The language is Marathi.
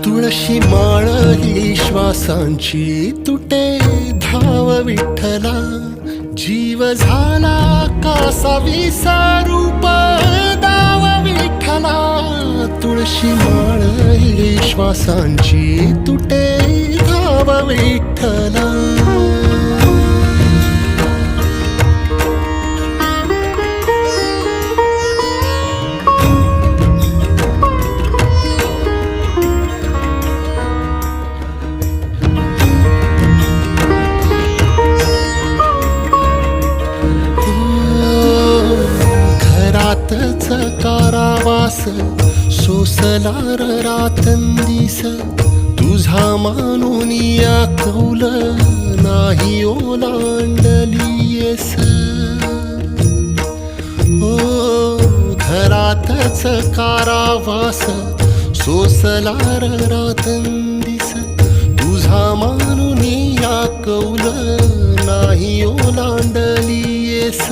तुळशी माळ ही श्वासांची तुटे धाव विठ्ठला, जीव झाला कासा विसारूप दाव विठ्ठला. तुळशी माळ ही श्वासांची तुटे धाव विठ्ठला. घरातच कारावास सोसला रातंदिस, तुझा मानून या कौल नाही ओलांडलीयस. ओ घरातच कारावास सोसला रातंदिस, तुझा मानून या कौल नाही ओलांडलीयस.